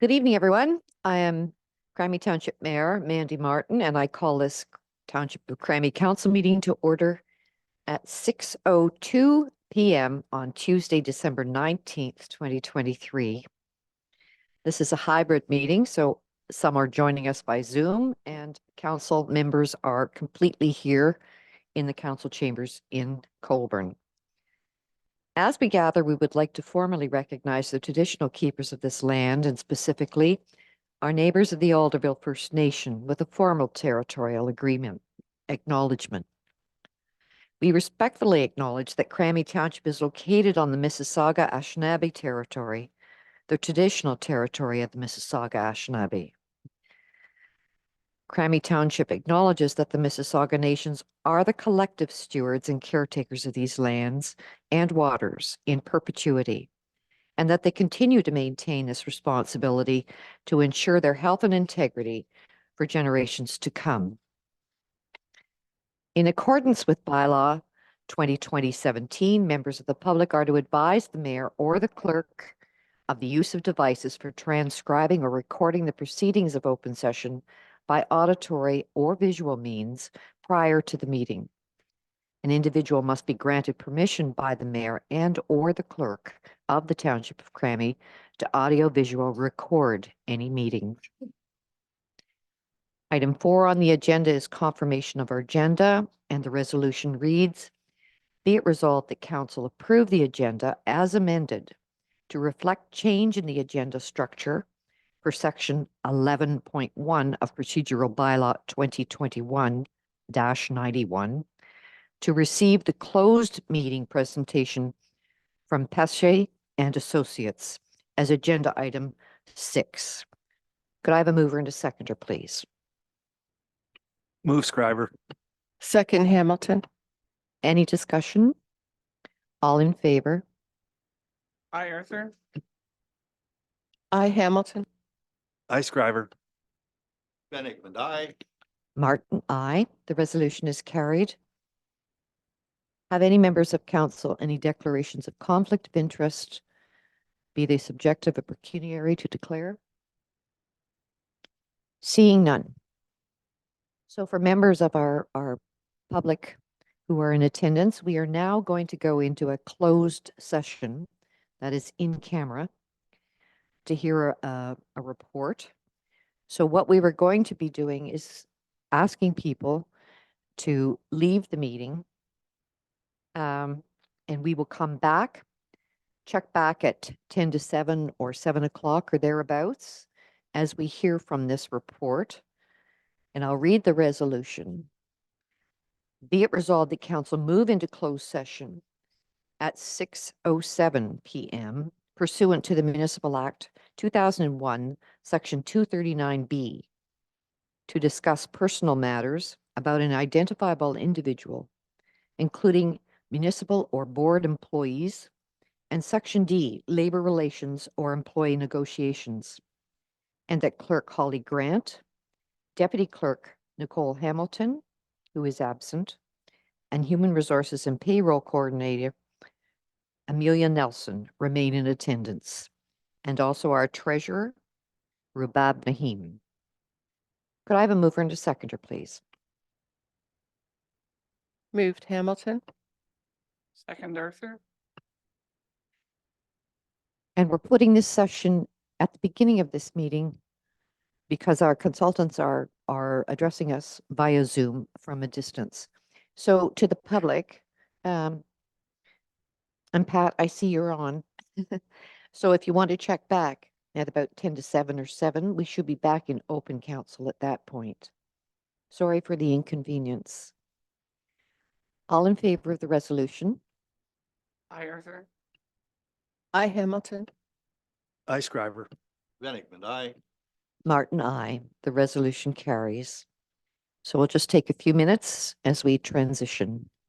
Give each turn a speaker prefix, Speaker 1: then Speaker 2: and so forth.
Speaker 1: Good evening, everyone. I am Crammy Township Mayor Mandy Martin, and I call this Township of Crammy Council meeting to order at 6:02 p.m. on Tuesday, December 19th, 2023. This is a hybrid meeting, so some are joining us by Zoom, and council members are completely here in the council chambers in Colborne. As we gather, we would like to formally recognize the traditional keepers of this land, and specifically our neighbors of the Alderville First Nation with a formal territorial agreement acknowledgement. We respectfully acknowledge that Crammy Township is located on the Mississauga-Anishinaabe territory, the traditional territory of the Mississauga-Anishinaabe. Crammy Township acknowledges that the Mississauga nations are the collective stewards and caretakers of these lands and waters in perpetuity, and that they continue to maintain this responsibility to ensure their health and integrity for generations to come. In accordance with Bylaw 2020-17, members of the public are to advise the mayor or the clerk of the use of devices for transcribing or recording the proceedings of open session by auditory or visual means prior to the meeting. An individual must be granted permission by the mayor and or the clerk of the Township of Crammy to audio-visual record any meeting. Item 4 on the agenda is confirmation of our agenda, and the resolution reads, be it resolved that council approve the agenda as amended to reflect change in the agenda structure for section 11.1 of procedural bylaw 2021-91 to receive the closed meeting presentation from Pesce and Associates as agenda item 6. Could I have a mover and a seconder, please?
Speaker 2: Move Scriver.
Speaker 3: Second Hamilton.
Speaker 1: Any discussion? All in favor?
Speaker 2: Aye, Arthur.
Speaker 3: I Hamilton.
Speaker 2: Aye, Scriver.
Speaker 4: Bennickman, aye.
Speaker 1: Martin, aye. The resolution is carried. Have any members of council any declarations of conflict of interest, be they subjective or pecuniary, to declare? Seeing none. So for members of our public who are in attendance, we are now going to go into a closed session that is in camera to hear a report. So what we were going to be doing is asking people to leave the meeting, and we will come back, check back at 10 to 7 or 7 o'clock or thereabouts as we hear from this report. And I'll read the resolution. Be it resolved that council move into closed session at 6:07 p.m. pursuant to the Municipal Act 2001, Section 239B, to discuss personal matters about an identifiable individual, including municipal or board employees, and Section D, labor relations or employee negotiations, and that Clerk Holly Grant, Deputy Clerk Nicole Hamilton, who is absent, and Human Resources and Payroll Coordinator Amelia Nelson remain in attendance, and also our Treasurer, Rubab Nahim. Could I have a mover and a seconder, please?
Speaker 3: Moved Hamilton.
Speaker 2: Second, Arthur.
Speaker 1: And we're putting this session at the beginning of this meeting because our consultants are addressing us via Zoom from a distance. So to the public, and Pat, I see you're on. So if you want to check back at about 10 to 7 or 7, we should be back in open council at that point. Sorry for the inconvenience. All in favor of the resolution?
Speaker 2: Aye, Arthur.
Speaker 3: I Hamilton.
Speaker 2: Aye, Scriver.
Speaker 4: Bennickman, aye.
Speaker 1: Martin, aye. The resolution carries. So we'll just take a few minutes as we transition.